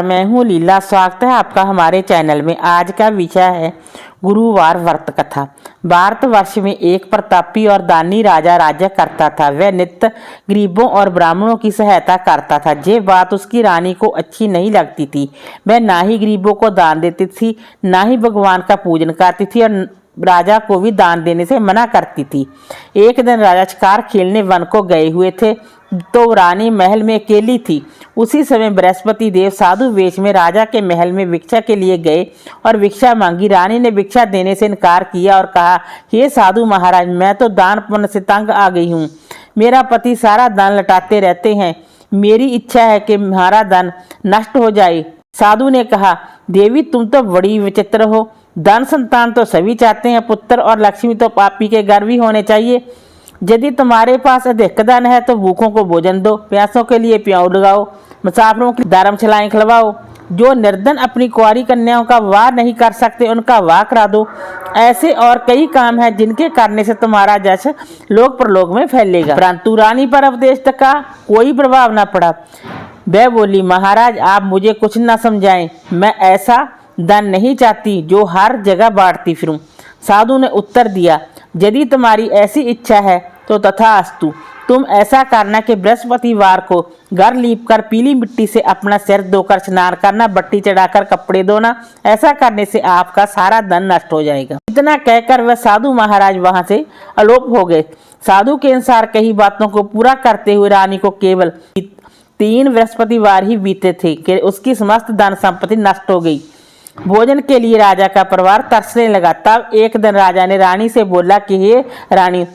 मैं हूँ लीला। स्वागत है आपका हमारे चैनल में। आज का विषय है गुरुवार व्रत कथा। भारतवर्ष में एक प्रतापी और दानी राजा राज्य करता था। वह नित्य गरीबों और ब्राह्मणों की सहायता करता था। ये बात उसकी रानी को अच्छी नहीं लगती थी। वह ना ही गरीबों को दान देती थी, ना ही भगवान का पूजन करती थी और राजा को भी दान देने से मना करती थी। एक दिन राजा शिकार खेलने वन को गए हुए थे तो रानी महल में अकेली थी। उसी समय बृहस्पति देव साधु वेश में राजा के महल में भिक्षा के लिए गए और भिक्षा मांगी। रानी ने भिक्षा देने से इनकार किया और कहा, हे साधु महाराज, मैं तो दान पुण्य से तंग आ गई हूँ। मेरा पति सारा धन लौटाते रहते हैं। मेरी इच्छा है कि हमारा धन नष्ट हो जाए। साधु ने कहा, देवी तुम तो बड़ी विचित्र हो। धन संतान तो सभी चाहते हैं, पुत्र और लक्ष्मी तो पापी के घर भी होने चाहिए। यदि तुम्हारे पास अधिक धन है तो भूखों को भोजन दो, प्यासों के लिए प्याऊ लगाओ, मुसाफिरों की धर्मशालाएं खिलवाओ। जो निर्धन अपनी कुंवारी कन्याओं का वाह नहीं कर सकते उनका वाह करा दो। ऐसे और कई काम हैं जिनके करने से तुम्हारा जश लोक परलोक में फैलेगा। परंतु रानी पर उपदेश का कोई प्रभाव न पड़ा। वह बोली, महाराज आप मुझे कुछ न समझाएं। मैं ऐसा धन नहीं चाहती जो हर जगह बांटती फिरूं। साधु ने उत्तर दिया, यदि तुम्हारी ऐसी इच्छा है तो तथास्तु। तुम ऐसा करना कि बृहस्पतिवार को घर लीपकर पीली मिट्टी से अपना सिर धोकर स्नान करना, बट्टी चढ़ाकर कपड़े धोना। ऐसा करने से आपका सारा धन नष्ट हो जाएगा। इतना कहकर वह साधु महाराज वहां से अलोप हो गए। साधु के अनुसार कई बातों को पूरा करते हुए रानी को केवल 3 बृहस्पतिवार ही बीते थे कि उसकी समस्त धन संपत्ति नष्ट हो गई। भोजन के लिए राजा का परिवार तरसने लगा। तब एक दिन राजा ने रानी से बोला कि हे रानी,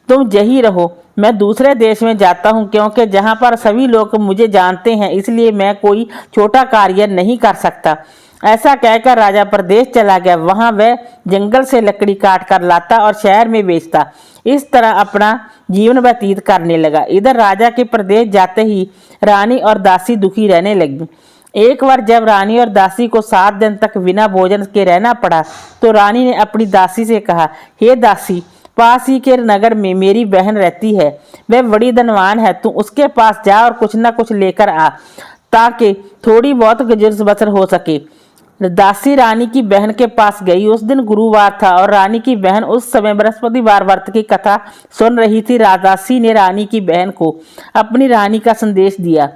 तुम यहीं रहो, मैं दूसरे देश में जाता हूँ, क्योंकि जहाँ पर सभी लोग मुझे जानते हैं इसलिए मैं कोई छोटा कार्य नहीं कर सकता। ऐसा कहकर राजा प्रदेश चला गया। वहाँ वह जंगल से लकड़ी काट कर लाता और शहर में बेचता। इस तरह अपना जीवन व्यतीत करने लगा। इधर राजा के प्रदेश जाते ही रानी और दासी दुखी रहने लगी। एक बार जब रानी और दासी को 7 दिन तक बिना भोजन के रहना पड़ा तो रानी ने अपनी दासी से कहा, हे दासी, पास ही के नगर में मेरी बहन रहती है। वह बड़ी धनवान है। तू उसके पास जा और कुछ न कुछ लेकर आ ताकि थोड़ी बहुत गुजर बसर हो सके। दासी रानी की बहन के पास गई। उस दिन गुरुवार था और रानी की बहन उस समय बृहस्पतिवार व्रत की कथा सुन रही थी। दासी ने रानी की बहन को अपनी रानी का संदेश दिया,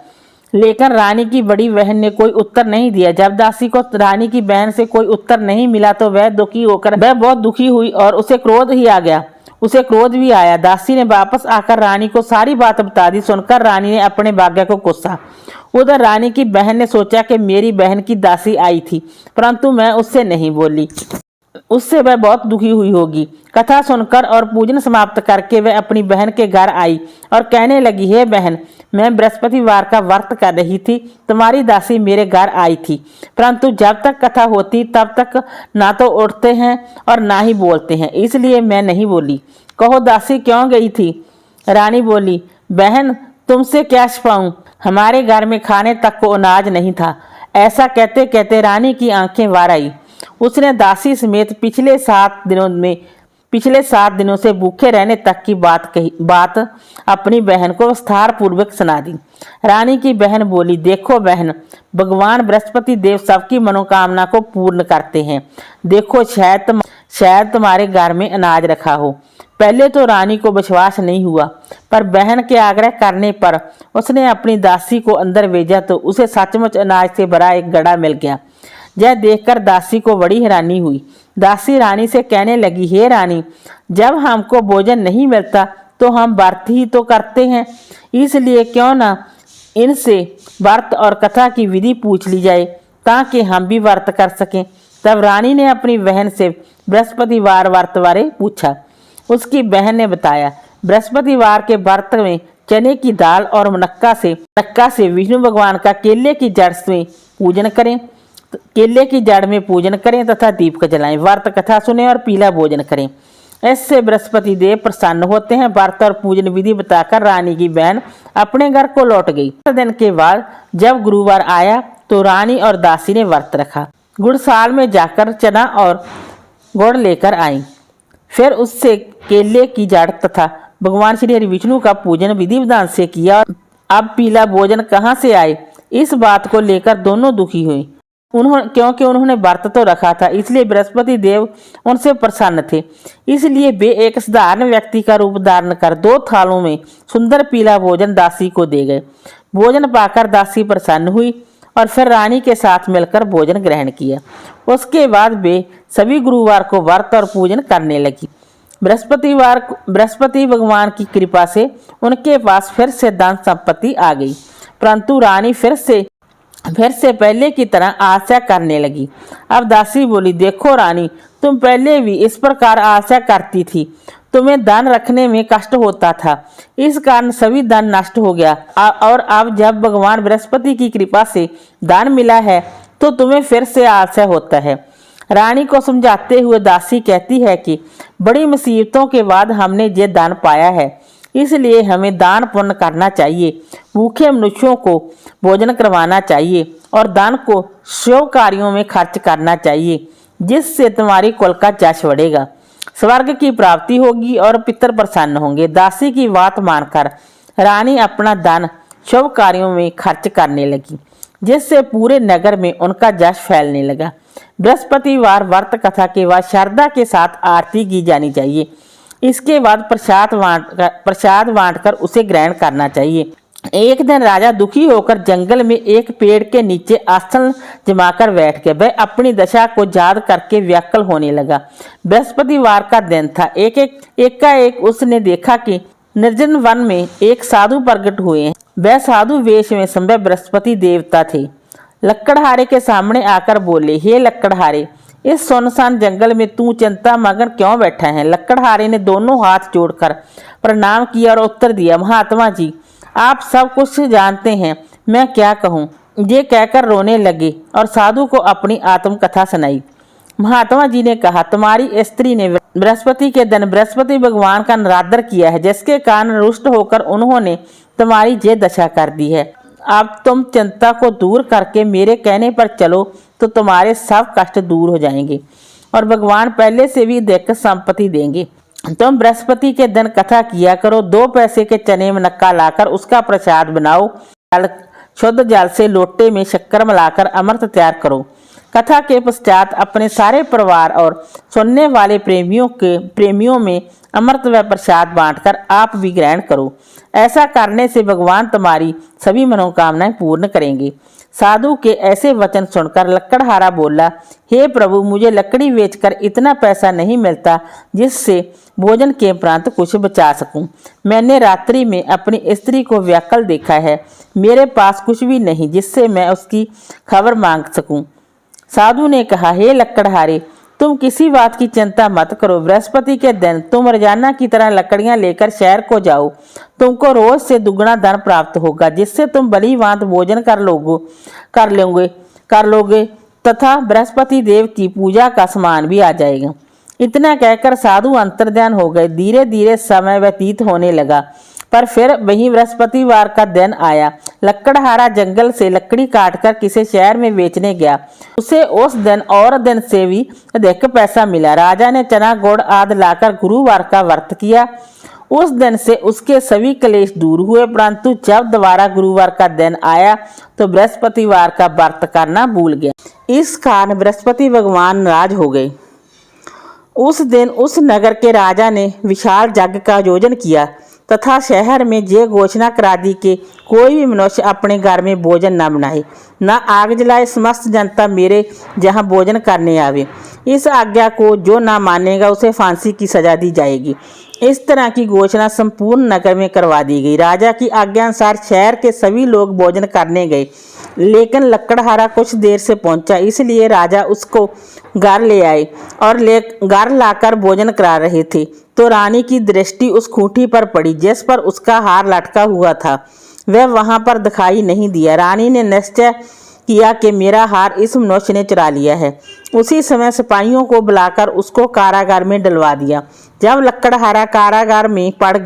लेकिन रानी की बड़ी बहन ने कोई उत्तर नहीं दिया। जब दासी को रानी की बहन से कोई उत्तर नहीं मिला तो वह बहुत दुखी हुई और उसे क्रोध भी आया। दासी ने वापस आकर रानी को सारी बात बता दी। सुनकर रानी ने अपने भाग्य को कोसा। उधर रानी की बहन ने सोचा कि मेरी बहन की दासी आई थी, परंतु मैं उससे नहीं बोली, उससे वह बहुत दुखी हुई होगी। कथा सुनकर और पूजन समाप्त करके वह अपनी बहन के घर आई और कहने लगी, हे बहन, मैं बृहस्पतिवार का व्रत कर रही थी। तुम्हारी दासी मेरे घर आई थी, परंतु जब तक कथा होती तब तक ना तो उठते हैं और ना ही बोलते हैं, इसलिए मैं नहीं बोली। कहो दासी क्यों गई थी? रानी बोली, बहन तुमसे क्या छिपाऊं, हमारे घर में खाने तक को अनाज नहीं था। ऐसा कहते कहते रानी की आंखें वार आई। उसने दासी समेत पिछले 7 दिनों से भूखे रहने तक की बात अपनी बहन को विस्तार पूर्वक सुना दी। रानी की बहन बोली, देखो बहन, भगवान बृहस्पति देव सबकी मनोकामना को पूर्ण करते हैं। देखो शायद तुम्हारे घर में अनाज रखा हो। पहले तो रानी को विश्वास नहीं हुआ, पर बहन के आग्रह करने पर उसने अपनी दासी को अंदर भेजा तो उसे सचमुच अनाज से भरा एक गड़ा मिल गया। यह देखकर दासी को बड़ी हैरानी हुई। दासी रानी से कहने लगी, हे रानी, जब हमको भोजन नहीं मिलता तो हम व्रत ही तो करते हैं, इसलिए क्यों ना इनसे व्रत और कथा की विधि पूछ ली जाए ताकि हम भी व्रत कर सकें। तब रानी ने अपनी बहन से बृहस्पतिवार व्रत बारे पूछा। उसकी बहन ने बताया, बृहस्पतिवार के व्रत में चने की दाल और नक्का से विष्णु भगवान का केले की जड़ में पूजन करें तथा दीपक जलाएं। व्रत कथा सुने और पीला भोजन करें। इससे बृहस्पति देव प्रसन्न होते हैं। व्रत और पूजन विधि बताकर रानी की बहन अपने घर को लौट गई। 7 दिन के बाद जब गुरुवार आया तो रानी और दासी ने व्रत रखा। गुड़साल में जाकर चना और गुड़ लेकर आई। फिर उससे केले की जड़ तथा भगवान श्री हरि विष्णु का पूजन विधि विधान से किया। अब पीला भोजन कहाँ से आए, इस बात को लेकर दोनों दुखी हुई। क्योंकि उन्होंने व्रत तो रखा था, इसलिए बृहस्पति देव उनसे प्रसन्न थे। इसलिए वे एक साधारण व्यक्ति का रूप धारण कर 2 थालों में सुंदर पीला भोजन दासी को दे गए। भोजन पाकर दासी प्रसन्न हुई और फिर रानी के साथ मिलकर भोजन ग्रहण किया। उसके बाद वे सभी गुरुवार को व्रत और पूजन करने लगी। बृहस्पति भगवान की कृपा से उनके पास फिर से धन संपत्ति आ गई, परंतु रानी फिर से पहले की तरह आशा करने लगी। अब दासी बोली, देखो रानी, तुम पहले भी इस प्रकार आशा करती थी, तुम्हें दान रखने में कष्ट होता था, इस कारण सभी दान नष्ट हो गया, और अब जब भगवान बृहस्पति की कृपा से दान मिला है तो तुम्हें फिर से आशा होता है। रानी को समझाते हुए दासी कहती है कि बड़ी मुसीबतों के बाद हमने ये दान पाया है, इसलिए हमें दान पुण्य करना चाहिए, भूखे मनुष्यों को भोजन करवाना चाहिए और दान को शुभ कार्यों में खर्च करना चाहिए, जिससे तुम्हारी कुल का यश बढ़ेगा, स्वर्ग की प्राप्ति होगी और पितर प्रसन्न होंगे। दासी की बात मानकर रानी अपना दान शुभ कार्यों में खर्च करने लगी, जिससे पूरे नगर में उनका यश फैलने लगा। बृहस्पतिवार व्रत कथा के बाद श्रद्धा के साथ आरती की जानी चाहिए। इसके बाद प्रसाद बांटकर उसे ग्रहण करना चाहिए। एक दिन राजा दुखी होकर जंगल में एक पेड़ के नीचे आसन जमाकर बैठ गया। वह अपनी दशा को याद करके व्याकुल होने लगा। बृहस्पतिवार का दिन था। एकाएक उसने देखा कि निर्जन वन में एक साधु प्रकट हुए हैं। वह साधु वेश में संभव बृहस्पति देवता थे। लकड़हारे के सामने आकर बोले, हे लकड़हारे, इस सुनसान जंगल में तू चिंता मगन क्यों बैठा है? लकड़हारे ने दोनों हाथ जोड़कर प्रणाम किया और उत्तर दिया, महात्मा जी, आप सब कुछ जानते हैं, मैं क्या कहूँ। ये कहकर रोने लगे और साधु को अपनी आत्मकथा सुनाई। महात्मा जी ने कहा, तुम्हारी स्त्री ने बृहस्पति के दिन बृहस्पति भगवान का निरादर किया है, जिसके कारण रुष्ट होकर उन्होंने तुम्हारी ये दशा कर दी है। अब तुम चिंता को दूर करके मेरे कहने पर चलो तो तुम्हारे सब कष्ट दूर हो जाएंगे और भगवान पहले से भी अधिक संपत्ति देंगे। तुम बृहस्पति के दिन कथा किया करो। 2 पैसे के चने में नक्का लाकर उसका प्रसाद बनाओ। शुद्ध जल से लोटे में शक्कर मिलाकर अमृत तैयार करो। कथा के पश्चात अपने सारे परिवार और सुनने वाले प्रेमियों में अमृत व प्रसाद बांटकर आप भी ग्रहण करो। ऐसा करने से भगवान तुम्हारी सभी मनोकामनाएं पूर्ण करेंगे। साधु के ऐसे वचन सुनकर लकड़हारा बोला, हे प्रभु, मुझे लकड़ी बेचकर इतना पैसा नहीं मिलता जिससे भोजन के उपरांत कुछ बचा सकूं। मैंने रात्रि में अपनी स्त्री को व्याकुल देखा है। मेरे पास कुछ भी नहीं जिससे मैं उसकी खबर मांग सकूं। साधु ने कहा, हे लकड़हारे, तुम किसी बात की चिंता मत करो। बृहस्पति के दिन तुम रोजाना की तरह लकड़ियां लेकर शहर को जाओ। तुमको रोज से दुगना धन प्राप्त होगा, जिससे तुम भली भांति भोजन कर लोगे तथा बृहस्पति देव की पूजा का सामान भी आ जाएगा। इतना कहकर साधु अंतर्ध्यान हो गए। धीरे धीरे समय व्यतीत होने लगा, पर फिर वही बृहस्पतिवार का दिन आया। लकड़हारा जंगल से लकड़ी काटकर किसी शहर में बेचने गया। उसे उस दिन और दिन से भी अधिक पैसा मिला। राजा ने चना गुड़ आदि लाकर गुरुवार का व्रत किया। उस दिन से उसके सभी क्लेश दूर हुए, परंतु जब दोबारा गुरुवार का दिन आया तो बृहस्पतिवार का व्रत करना भूल गया। इस कारण बृहस्पति भगवान नाराज हो गए। उस दिन उस नगर के राजा ने विशाल यज्ञ का आयोजन किया तथा शहर में ये घोषणा करा दी कि कोई भी मनुष्य अपने घर में भोजन न बनाए, न आग जलाए। समस्त जनता मेरे जहाँ भोजन करने आवे। इस आज्ञा को जो न मानेगा उसे फांसी की सजा दी जाएगी। इस तरह की घोषणा संपूर्ण नगर में करवा दी गई। राजा की आज्ञा अनुसार शहर के सभी लोग भोजन करने गए, लेकिन लकड़हारा कुछ देर से पहुंचा, इसलिए राजा उसको घर ले आए और घर लाकर भोजन करा रहे थे तो रानी की दृष्टि उस खूंटी पर पड़ी जिस पर उसका हार लटका हुआ था। वह वहां पर दिखाई नहीं दिया। रानी ने निश्चय किया कि मेरा हार इस मनुष्य ने चुरा लिया है। उसी समय सिपाहियों को बुलाकर उसको कारागार में डलवा दिया। जब लकड़हारा कारागार में पड़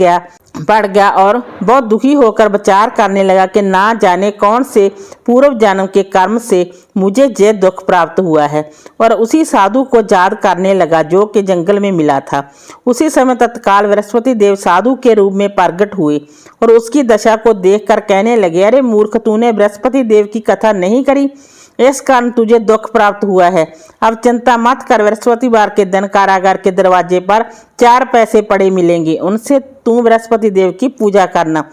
गया और बहुत दुखी होकर विचार करने लगा कि ना जाने कौन से पूर्व जन्म के कर्म से मुझे ये दुख प्राप्त हुआ है, और उसी साधु को याद करने लगा जो कि जंगल में मिला था। उसी समय तत्काल बृहस्पति देव साधु के रूप में प्रकट हुए और उसकी दशा को देखकर कहने लगे, अरे मूर्ख, तूने बृहस्पति देव की कथा नहीं करी, इस कारण तुझे दुख प्राप्त हुआ है। अब चिंता मत कर, बृहस्पतिवार के दिन कारागार के दरवाजे पर 4 पैसे पड़े मिलेंगे, उनसे तू बृहस्पति देव की पूजा करना,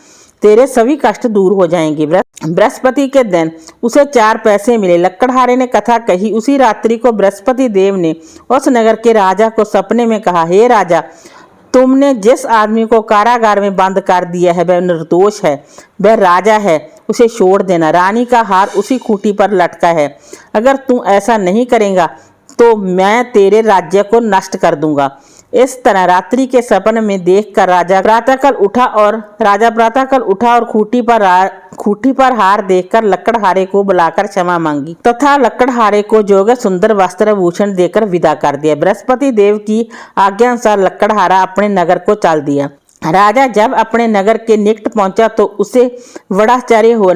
तेरे सभी कष्ट दूर हो जाएंगे। बृहस्पति के दिन उसे 4 पैसे मिले। लकड़हारे ने कथा कही। उसी रात्रि को बृहस्पति देव ने उस नगर के राजा को सपने में कहा, हे राजा, तुमने जिस आदमी को कारागार में बंद कर दिया है वह निर्दोष है, वह राजा है, उसे छोड़ देना। रानी का हार उसी खूंटी पर लटका है, अगर तू ऐसा नहीं करेगा तो मैं तेरे राज्य को नष्ट कर दूंगा। इस तरह रात्रि के सपने में देखकर राजा प्रातःकाल उठा और खूंटी पर हार देखकर लकड़हारे को बुलाकर क्षमा मांगी तथा लकड़हारे को जोगे सुंदर वस्त्र भूषण देकर विदा कर दिया। बृहस्पति देव की आज्ञा अनुसार लकड़हारा अपने नगर को चल दिया। राजा जब अपने नगर के निकट पहुंचा तो उसे बड़ा आश्चर्य हुआ।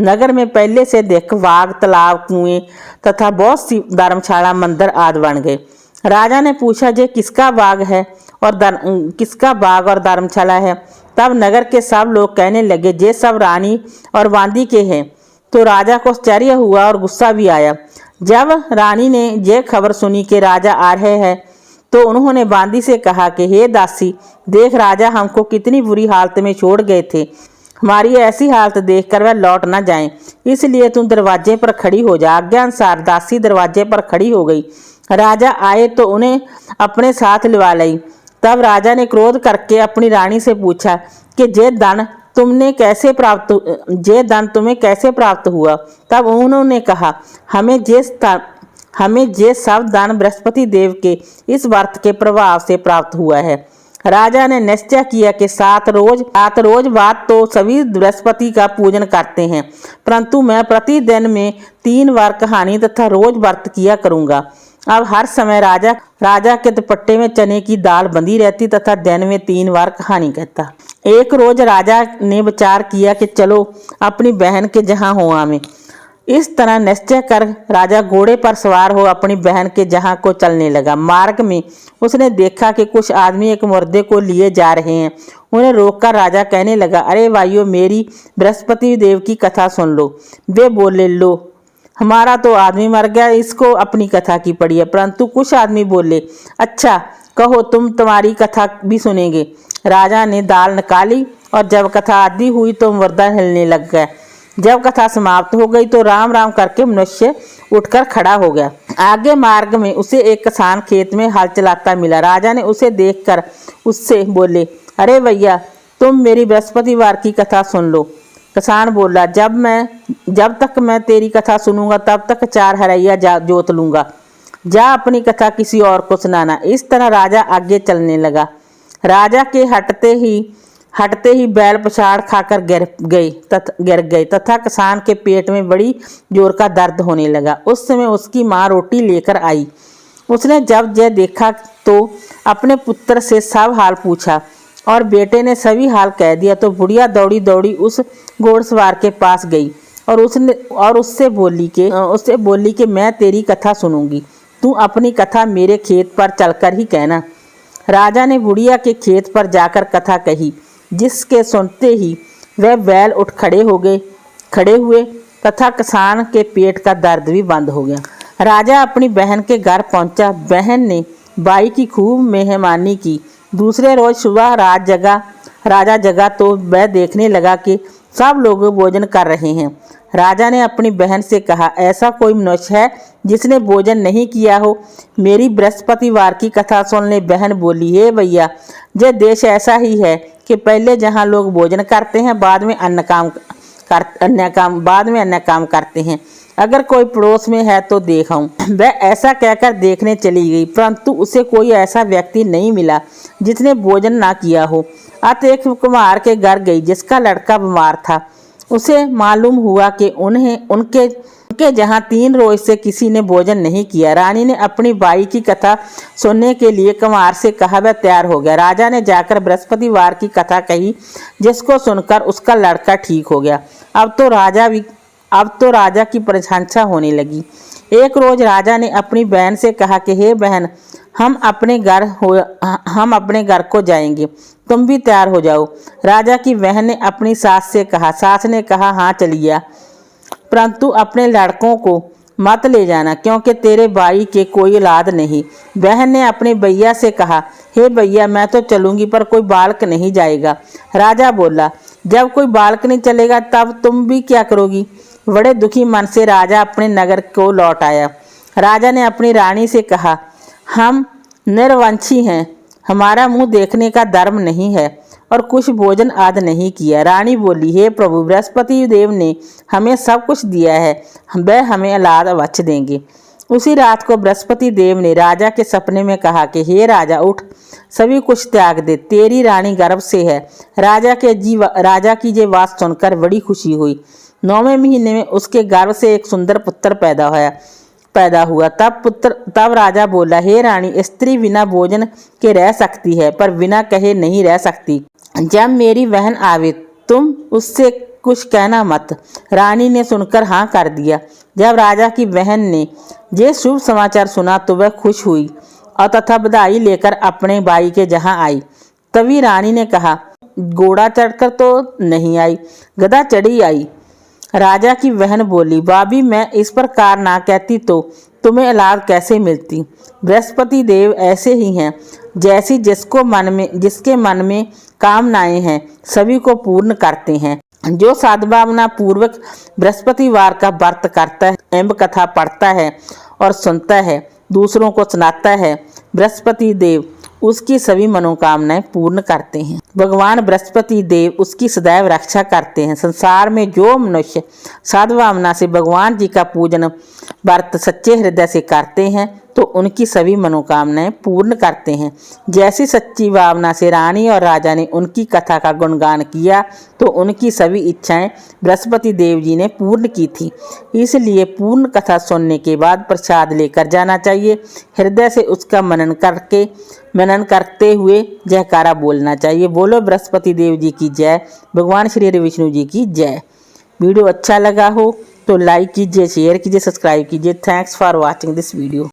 नगर में पहले से देख बाग, तालाब, कुएं तथा बहुत सी धर्मशाला, मंदिर आदि बन गए। राजा ने पूछा, ये किसका बाग और धर्मशाला है? तब नगर के सब लोग कहने लगे, ये सब रानी और बांदी के हैं। तो राजा को आश्चर्य हुआ और गुस्सा भी आया। जब रानी ने यह खबर सुनी कि राजा आ रहे हैं तो उन्होंने बांदी से कहा कि हे दासी, देख राजा हमको कितनी बुरी हालत में छोड़ गए थे, हमारी ऐसी हालत देखकर वह लौट न जाएं, इसलिए तुम दरवाजे पर खड़ी हो जा। आज्ञा अनुसार दासी दरवाजे पर खड़ी हो गई। राजा आए तो उन्हें अपने साथ लिवा लाई। तब राजा ने क्रोध करके अपनी रानी से पूछा कि ये धन तुम्हें कैसे प्राप्त हुआ? तब उन्होंने कहा, हमें ये सब दान बृहस्पति देव के इस व्रत के प्रभाव से प्राप्त हुआ है। राजा ने निश्चय किया कि 7 रोज बाद तो सभी बृहस्पति का पूजन करते हैं, परंतु मैं प्रतिदिन में 3 बार कहानी तथा रोज व्रत किया करूंगा। अब हर समय राजा के दुपट्टे में चने की दाल बंधी रहती तथा दिन में 3 बार कहानी कहता। एक रोज राजा ने विचार किया कि चलो अपनी बहन के जहाँ हो आवे। इस तरह निश्चय कर राजा घोड़े पर सवार हो अपनी बहन के जहाँ को चलने लगा। मार्ग में उसने देखा कि कुछ आदमी एक मुर्दे को लिए जा रहे हैं। उन्हें रोककर राजा कहने लगा, अरे भाइयों, मेरी बृहस्पति देव की कथा सुन लो। वे बोले, लो, हमारा तो आदमी मर गया, इसको अपनी कथा की पड़ी है। परंतु कुछ आदमी बोले, अच्छा कहो, तुम्हारी कथा भी सुनेंगे। राजा ने दाल निकाली और जब कथा आदि हुई तो मुर्दा हिलने लग गया। जब कथा समाप्त हो गई तो राम राम करके मनुष्य उठकर खड़ा हो गया। आगे मार्ग में उसे एक किसान खेत में हल चलाता मिला। राजा ने उसे देखकर उससे बोले, अरे भैया, तुम मेरी बृहस्पतिवार की कथा सुन लो। किसान बोला, जब तक मैं तेरी कथा सुनूंगा तब तक 4 हरैया जोत लूंगा। जा अपनी कथा किसी और को सुनाना। इस तरह राजा आगे चलने लगा। राजा के हटते ही बैल पछाड़ खाकर गिर गए तथा किसान के पेट में बड़ी जोर का दर्द होने लगा। उस समय उसकी माँ रोटी लेकर आई। उसने जब यह देखा तो अपने पुत्र से सब हाल पूछा और बेटे ने सभी हाल कह दिया। तो बुढ़िया दौड़ी दौड़ी उस घोड़सवार के पास गई और उससे बोली कि मैं तेरी कथा सुनूंगी, तू अपनी कथा मेरे खेत पर चलकर ही कहना। राजा ने बुढ़िया के खेत पर जाकर कथा कही, जिसके सुनते ही वह बैल उठ खड़े हुए तथा किसान के पेट का दर्द भी बंद हो गया। राजा अपनी बहन के घर पहुंचा। बहन ने बाई की खूब मेहमानी की। दूसरे रोज सुबह राजा जगा तो वह देखने लगा कि सब लोग भोजन कर रहे हैं। राजा ने अपनी बहन से कहा, ऐसा कोई मनुष्य है जिसने भोजन नहीं किया हो? मेरी बृहस्पतिवार की कथा सुन ले। बहन बोली, हे भैया, यह देश ऐसा ही है कि पहले जहाँ लोग भोजन करते हैं बाद में अन्य काम करते हैं। अगर कोई पड़ोस में है तो देखाऊं। वह ऐसा कहकर देखने चली गई, परंतु उसे कोई ऐसा व्यक्ति नहीं मिला जिसने भोजन ना किया हो। अतः एक कुम्हार के घर गई जिसका लड़का बीमार था। उसे मालूम हुआ कि के जहाँ 3 रोज से किसी ने भोजन नहीं किया। रानी ने अपनी बाई की कथा सुनने के लिए कुंवार से कहा, वह तैयार हो गया। राजा ने जाकर बृहस्पतिवार की कथा कही, जिसको सुनकर उसका लड़का ठीक हो गया। अब तो राजा की प्रशंसा होने लगी। एक रोज राजा ने अपनी बहन से कहा कि हे बहन, हम अपने घर को जाएंगे, तुम भी तैयार हो जाओ। राजा की बहन ने अपनी सास से कहा। सास ने कहा, हाँ चलिए, परंतु अपने लड़कों को मत ले जाना, क्योंकि तेरे भाई के कोई औलाद नहीं। बहन ने अपने भैया से कहा, हे भैया, मैं तो चलूंगी पर कोई बालक नहीं जाएगा। राजा बोला, जब कोई बालक नहीं चलेगा तब तुम भी क्या करोगी। बड़े दुखी मन से राजा अपने नगर को लौट आया। राजा ने अपनी रानी से कहा, हम निर्वंशी हैं, हमारा मुंह देखने का धर्म नहीं है और कुछ भोजन आदि नहीं किया। रानी बोली, हे प्रभु, बृहस्पति देव ने हमें सब कुछ दिया है, वह हमें औलाद अवश्य देंगे। उसी रात को बृहस्पति देव ने राजा के सपने में कहा कि हे राजा, उठ, सभी कुछ त्याग दे, तेरी रानी गर्भ से है। राजा की ये बात सुनकर बड़ी खुशी हुई। 9वें महीने में उसके गर्भ से एक सुंदर पुत्र पैदा हुआ। तब राजा बोला, हे रानी, स्त्री बिना भोजन के रह सकती है पर बिना कहे नहीं रह सकती। जब मेरी बहन आवे तुम उससे कुछ कहना मत। रानी ने सुनकर हाँ कर दिया। जब राजा की बहन ने ये शुभ समाचार सुना तो वह खुश हुई और तथा बधाई लेकर अपने भाई के जहाँ आई। तभी रानी ने कहा, घोड़ा चढ़कर तो नहीं आई, गधा चढ़ी आई। राजा की बहन बोली, भाभी, मैं इस प्रकार ना कहती तो तुम्हें औलाद कैसे मिलती। बृहस्पति देव ऐसे ही हैं, जैसी जिसके मन में कामनाएं हैं सभी को पूर्ण करते हैं। जो सद्भावना पूर्वक बृहस्पतिवार का व्रत करता है, एवं कथा पढ़ता है और सुनता है, दूसरों को सुनाता है, बृहस्पति देव उसकी सभी मनोकामनाएं पूर्ण करते हैं। भगवान बृहस्पति देव उसकी सदैव रक्षा करते हैं। संसार में जो मनुष्य सद्भावना से भगवान जी का पूजन व्रत सच्चे हृदय से करते हैं तो उनकी सभी मनोकामनाएं पूर्ण करते हैं। जैसी सच्ची भावना से रानी और राजा ने उनकी कथा का गुणगान किया तो उनकी सभी इच्छाएं बृहस्पति देव जी ने पूर्ण की थी। इसलिए पूर्ण कथा सुनने के बाद प्रसाद लेकर जाना चाहिए। हृदय से उसका मनन करते हुए जयकारा बोलना चाहिए। बोलो बृहस्पति देव जी की जय, भगवान श्री हरि विष्णु जी की जय। वीडियो अच्छा लगा हो तो लाइक कीजिए, शेयर कीजिए, सब्सक्राइब कीजिए। Thanks for watching this video.